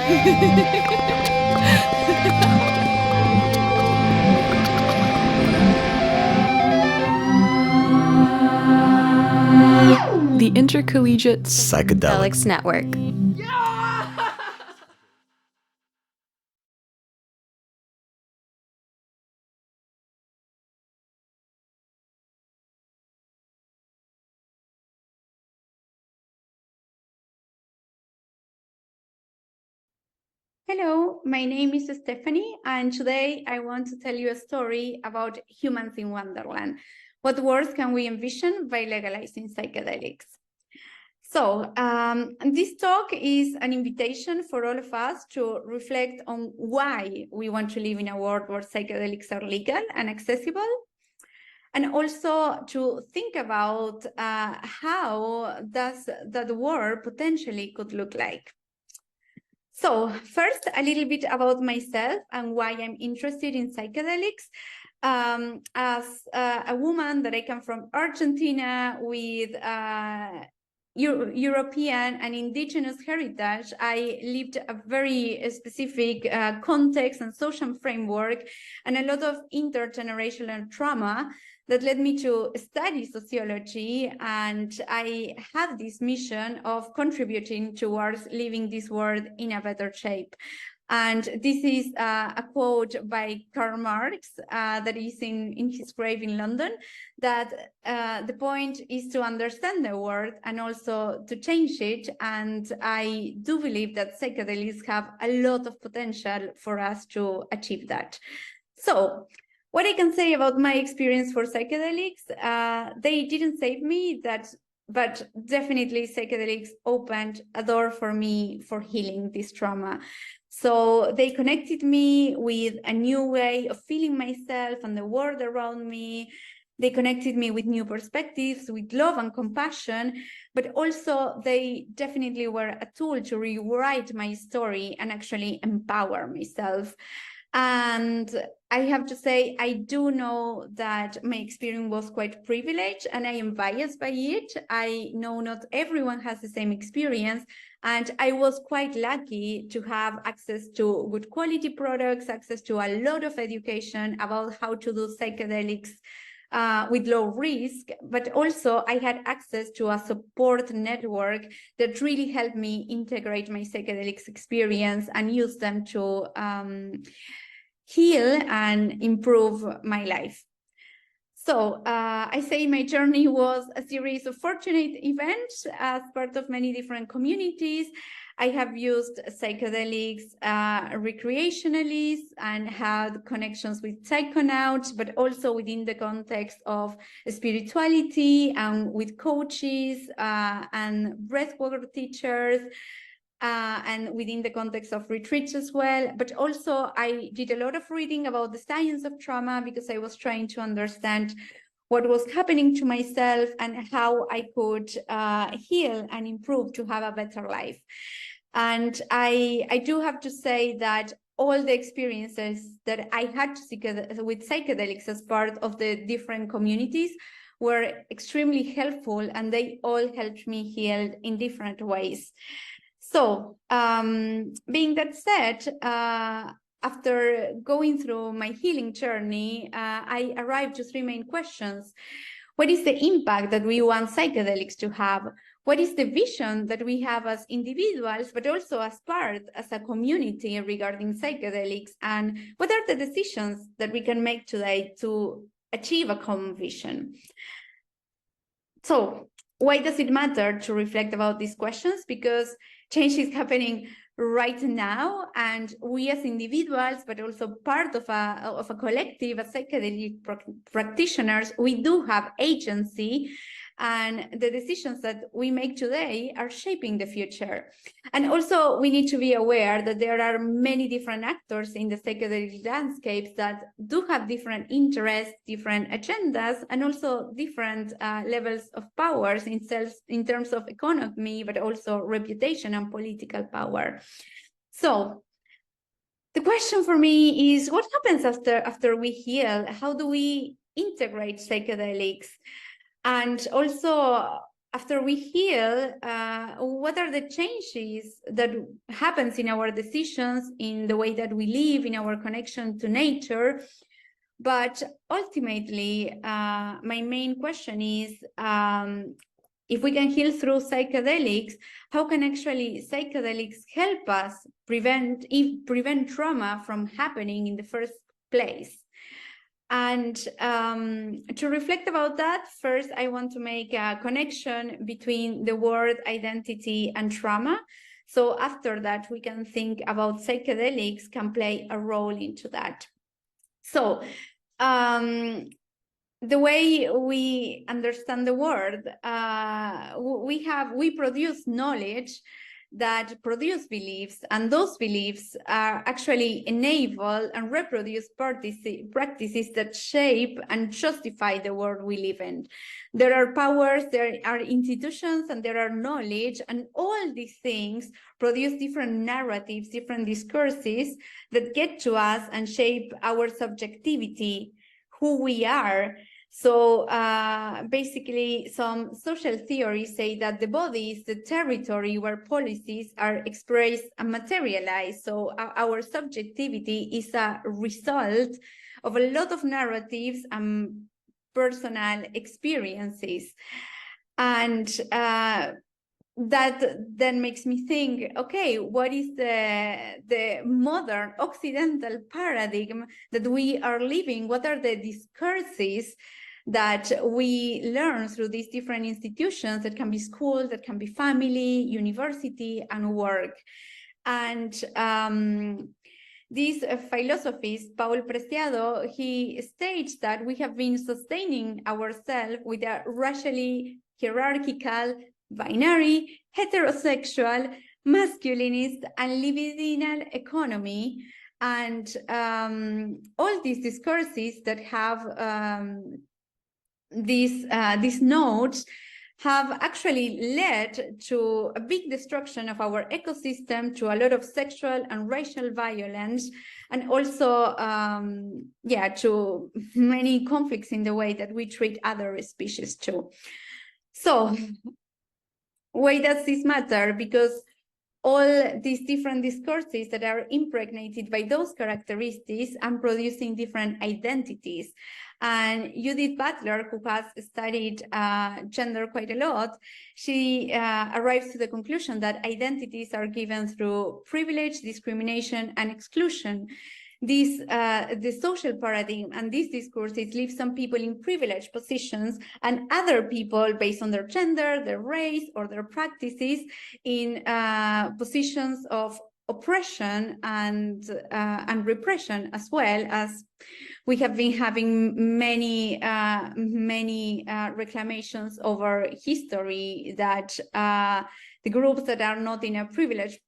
The Intercollegiate Psychedelics Network. Hello, my name is Stephanie, and today I want to tell you a story about humans in Wonderland. What worlds can we envision by legalizing psychedelics? So, this talk is an invitation for all of us to reflect on why we want to live in a world where psychedelics are legal and accessible, and also to think about how does that world potentially could look like. So first, a little bit about myself and why I'm interested in psychedelics. As a woman that I come from Argentina with European and indigenous heritage, I lived a very specific context and social framework and a lot of intergenerational trauma that led me to study sociology, and I have this mission of contributing towards leaving this world in a better shape. And this is a quote by Karl Marx that is in his grave in London, that the point is to understand the world and also to change it. And I do believe that psychedelics have a lot of potential for us to achieve that. So, what I can say about my experience for psychedelics, they didn't save me, but definitely psychedelics opened a door for me for healing this trauma. So they connected me with a new way of feeling myself and the world around me. They connected me with new perspectives, with love and compassion, but also they definitely were a tool to rewrite my story and actually empower myself. And I have to say, I do know that my experience was quite privileged and I am biased by it. I know not everyone has the same experience, and I was quite lucky to have access to good quality products, access to a lot of education about how to do psychedelics with low risk, but also I had access to a support network that really helped me integrate my psychedelics experience and use them to heal and improve my life. So I say my journey was a series of fortunate events as part of many different communities. I have used psychedelics recreationally and had connections with psychonauts, but also within the context of spirituality and with coaches and breathwork teachers. And within the context of retreats as well. But also I did a lot of reading about the science of trauma because I was trying to understand what was happening to myself and how I could heal and improve to have a better life. And I do have to say that all the experiences that I had with psychedelics as part of the different communities were extremely helpful, and they all helped me heal in different ways. So, being that said, after going through my healing journey, I arrived to three main questions. What is the impact that we want psychedelics to have? What is the vision that we have as individuals, but also as a community regarding psychedelics? And what are the decisions that we can make today to achieve a common vision? So, why does it matter to reflect about these questions? Because change is happening right now, and we as individuals, but also part of a collective, as psychedelic practitioners, we do have agency, and the decisions that we make today are shaping the future. And also we need to be aware that there are many different actors in the psychedelic landscapes that do have different interests, different agendas, and also different levels of powers in terms of economy, but also reputation and political power. So the question for me is, what happens after we heal? How do we integrate psychedelics? And also, after we heal, what are the changes that happens in our decisions, in the way that we live, in our connection to nature? But ultimately, my main question is, if we can heal through psychedelics, how can actually psychedelics help us prevent trauma from happening in the first place? And to reflect about that, first, I want to make a connection between the word identity and trauma. So after that, we can think about psychedelics can play a role into that. So the way we understand the word, we produce knowledge that produce beliefs, and those beliefs are actually enable and reproduce practices that shape and justify the world we live in. There are powers, there are institutions, and there are knowledge, and all these things produce different narratives, different discourses that get to us and shape our subjectivity, who we are. So basically, some social theories say that the body is the territory where policies are expressed and materialized. So our subjectivity is a result of a lot of narratives and personal experiences. And that then makes me think, okay, what is the modern Occidental paradigm that we are living? What are the discourses that we learn through these different institutions, that can be school, that can be family, university, and work? And this philosophist, Paul Preciado, he states that we have been sustaining ourselves with a racially hierarchical, binary, heterosexual, masculinist, and libidinal economy. And all these discourses that have these nodes have actually led to a big destruction of our ecosystem, to a lot of sexual and racial violence, and also, to many conflicts in the way that we treat other species too. So, why does this matter? Because all these different discourses that are impregnated by those characteristics and producing different identities. And Judith Butler, who has studied gender quite a lot, she arrives to the conclusion that identities are given through privilege, discrimination, and exclusion. The social paradigm and these discourses leave some people in privileged positions and other people, based on their gender, their race, or their practices, in positions of oppression and repression, as well. As we have been having many reclamations over history that the groups that are not in a privileged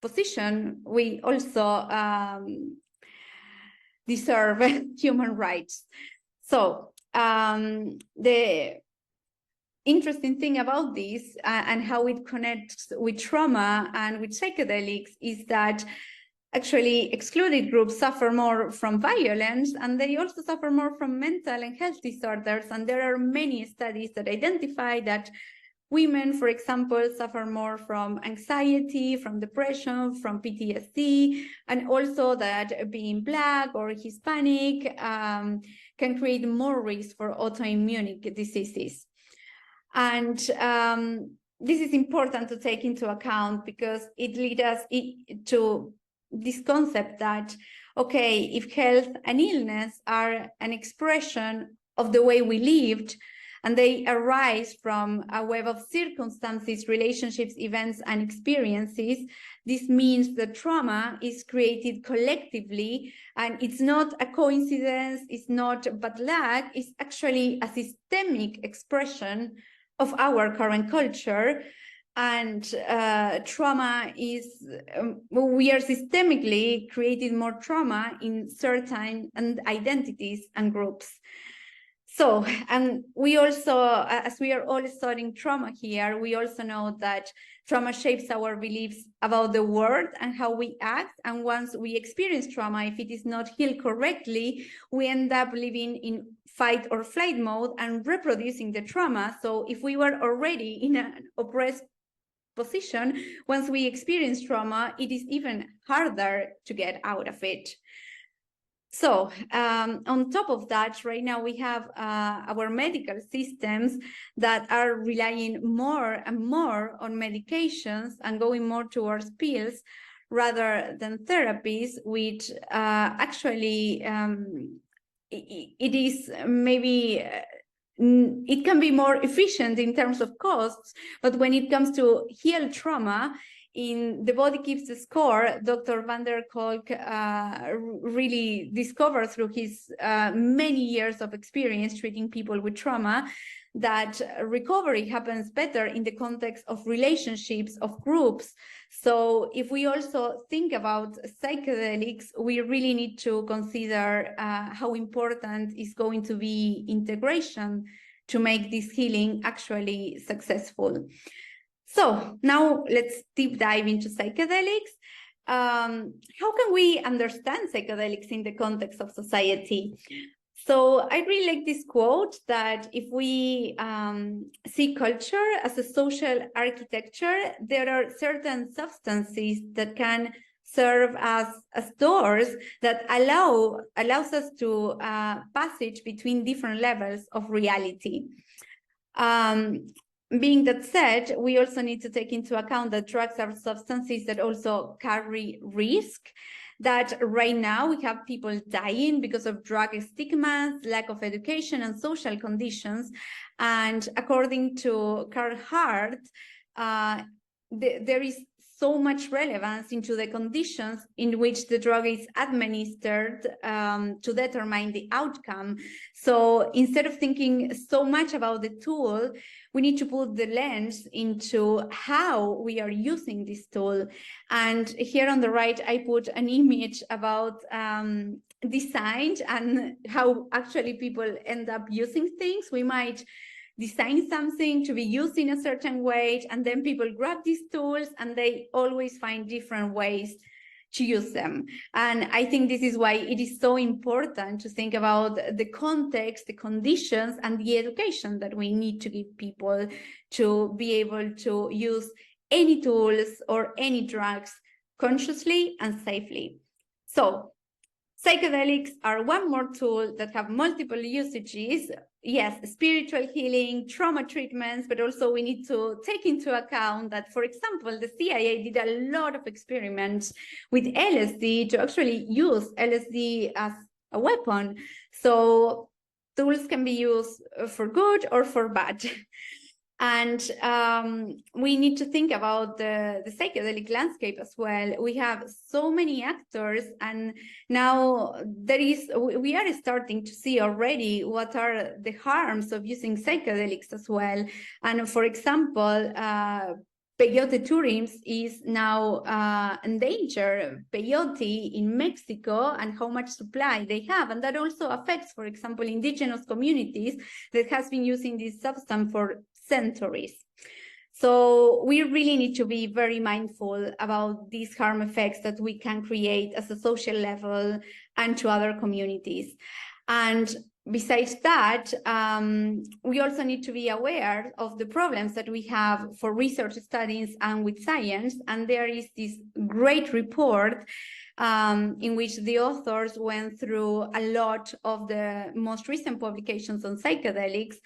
position, we also deserve human rights. So the interesting thing about this and how it connects with trauma and with psychedelics is that actually excluded groups suffer more from violence, and they also suffer more from mental and health disorders. And there are many studies that identify that women, for example, suffer more from anxiety, from depression, from PTSD, and also that being Black or Hispanic can create more risk for autoimmune diseases. And this is important to take into account, because it leads us to this concept that, okay, if health and illness are an expression of the way we lived, and they arise from a web of circumstances, relationships, events, and experiences, this means that trauma is created collectively, and it's not a coincidence, it's not bad luck, it's actually a systemic expression of our current culture. And trauma is, we are systemically creating more trauma in certain identities and groups. So, and we also, as we are all studying trauma here, we also know that trauma shapes our beliefs about the world and how we act. And once we experience trauma, if it is not healed correctly, we end up living in fight or flight mode and reproducing the trauma. So if we were already in an oppressed position, once we experience trauma, it is even harder to get out of it. So on top of that, right now we have our medical systems that are relying more and more on medications and going more towards pills rather than therapies, which actually it is maybe it can be more efficient in terms of costs, but when it comes to heal trauma, in The Body Keeps the Score, Dr. van der Kolk really discovered through his many years of experience treating people with trauma that recovery happens better in the context of relationships, of groups. So if we also think about psychedelics, we really need to consider how important is going to be integration to make this healing actually successful. So now let's deep dive into psychedelics. How can we understand psychedelics in the context of society? So I really like this quote that if we see culture as a social architecture, there are certain substances that can serve as doors that allows us to passage between different levels of reality. Being that said, we also need to take into account that drugs are substances that also carry risk, that right now we have people dying because of drug stigmas, lack of education, and social conditions. And according to Carl Hart, there is so much relevance into the conditions in which the drug is administered to determine the outcome. So instead of thinking so much about the tool, we need to put the lens into how we are using this tool. And here on the right, I put an image about design and how actually people end up using things. We might design something to be used in a certain way, and then people grab these tools and they always find different ways to use them. And I think this is why it is so important to think about the context, the conditions, and the education that we need to give people to be able to use any tools or any drugs consciously and safely. So psychedelics are one more tool that have multiple usages. Yes, spiritual healing, trauma treatments, but also we need to take into account that, for example, the CIA did a lot of experiments with LSD to actually use LSD as a weapon. So tools can be used for good or for bad. And we need to think about the psychedelic landscape as well. We have so many actors, and now we are starting to see already what are the harms of using psychedelics as well. And for example, peyote tourism is now endangered. Peyote in Mexico and how much supply they have, and that also affects, for example, indigenous communities that has been using this substance for centuries. So we really need to be very mindful about these harm effects that we can create as a social level and to other communities. And besides that, we also need to be aware of the problems that we have for research studies and with science. And there is this great report in which the authors went through a lot of the most recent publications on psychedelics,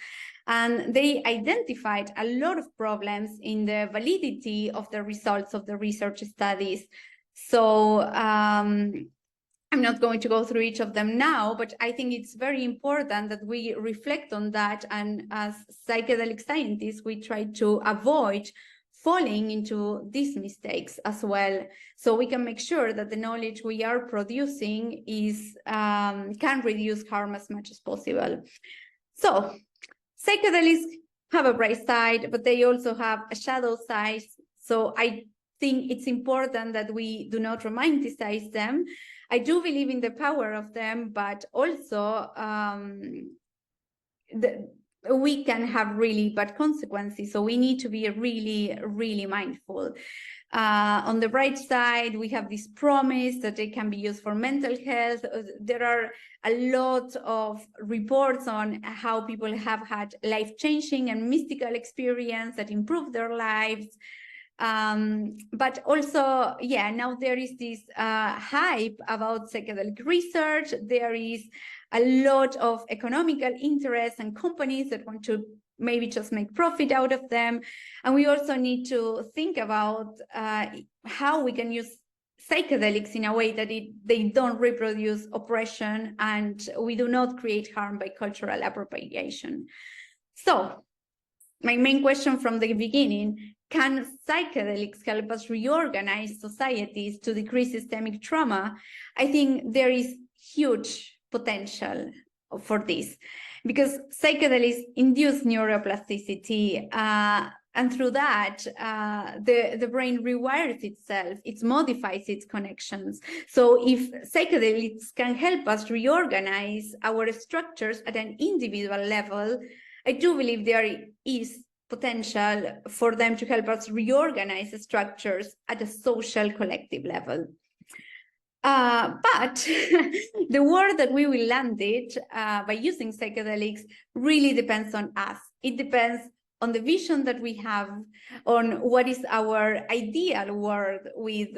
and they identified a lot of problems in the validity of the results of the research studies. So I'm not going to go through each of them now, but I think it's very important that we reflect on that. And as psychedelic scientists, we try to avoid falling into these mistakes as well, so we can make sure that the knowledge we are producing is can reduce harm as much as possible. So psychedelics have a bright side, but they also have a shadow side. So I think it's important that we do not romanticize them. I do believe in the power of them, but also we can have really bad consequences. So we need to be really, really mindful. On the right side, we have this promise that it can be used for mental health. There are a lot of reports on how people have had life-changing and mystical experience that improve their lives. But also, yeah, now there is this hype about psychedelic research. There is a lot of economical interest and companies that want to maybe just make profit out of them. And we also need to think about how we can use psychedelics in a way that they don't reproduce oppression and we do not create harm by cultural appropriation. So my main question from the beginning, can psychedelics help us reorganize societies to decrease systemic trauma? I think there is huge potential for this, because psychedelics induce neuroplasticity, and through that, the brain rewires itself, it modifies its connections. So if psychedelics can help us reorganize our structures at an individual level, I do believe there is potential for them to help us reorganize the structures at a social collective level. But the world that we will land it by using psychedelics really depends on us. It depends on the vision that we have, on what is our ideal world with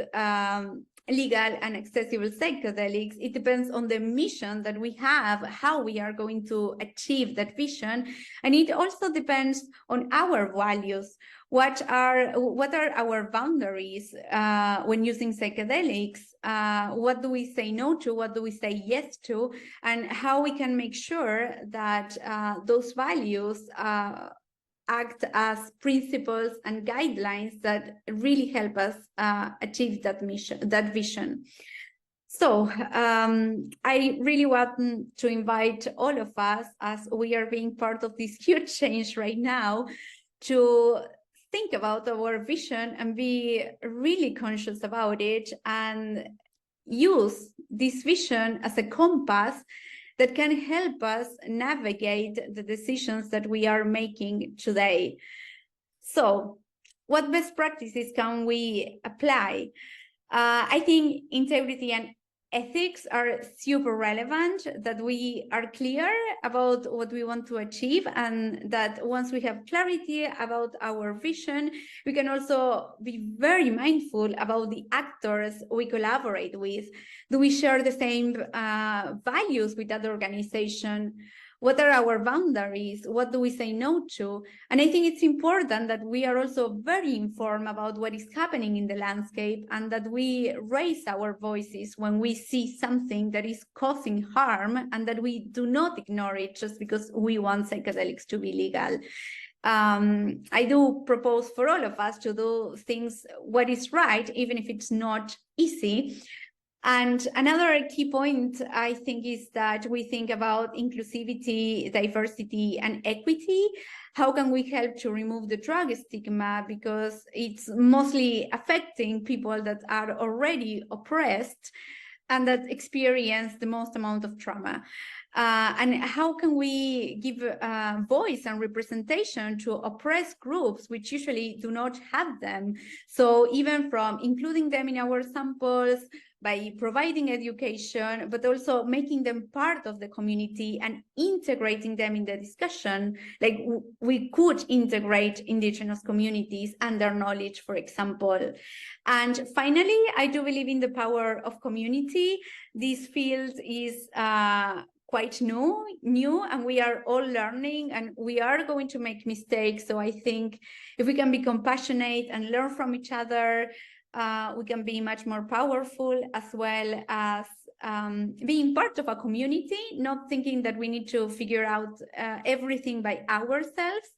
legal and accessible psychedelics. It depends on the mission that we have, how we are going to achieve that vision. And it also depends on our values. What are our boundaries when using psychedelics? What do we say no to? What do we say yes to? And how we can make sure that those values act as principles and guidelines that really help us achieve that mission, that vision. So I really want to invite all of us, as we are being part of this huge change right now, to think about our vision and be really conscious about it and use this vision as a compass that can help us navigate the decisions that we are making today. So, what best practices can we apply? I think integrity and ethics are super relevant, that we are clear about what we want to achieve, and that once we have clarity about our vision, we can also be very mindful about the actors we collaborate with. Do we share the same values with that organization? What are our boundaries? What do we say no to? And I think it's important that we are also very informed about what is happening in the landscape, and that we raise our voices when we see something that is causing harm, and that we do not ignore it just because we want psychedelics to be legal. I do propose for all of us to do things what is right, even if it's not easy. And another key point, I think, is that we think about inclusivity, diversity, and equity. How can we help to remove the drug stigma? Because it's mostly affecting people that are already oppressed and that experience the most amount of trauma. And how can we give voice and representation to oppressed groups which usually do not have them? So even from including them in our samples, by providing education, but also making them part of the community and integrating them in the discussion. Like we could integrate indigenous communities and their knowledge, for example. And finally, I do believe in the power of community. This field is quite new, and we are all learning, and we are going to make mistakes. So I think if we can be compassionate and learn from each other, we can be much more powerful, as well as being part of a community, not thinking that we need to figure out everything by ourselves,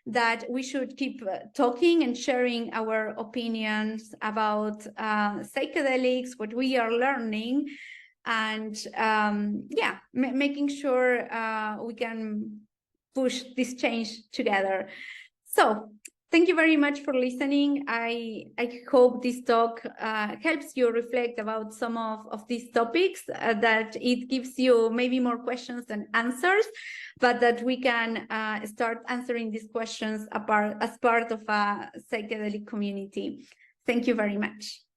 that we should keep talking and sharing our opinions about psychedelics, what we are learning, and making sure we can push this change together. So Thank you very much for listening. I hope this talk helps you reflect about some of these topics, that it gives you maybe more questions than answers, but that we can start answering these questions as part of a psychedelic community. Thank you very much.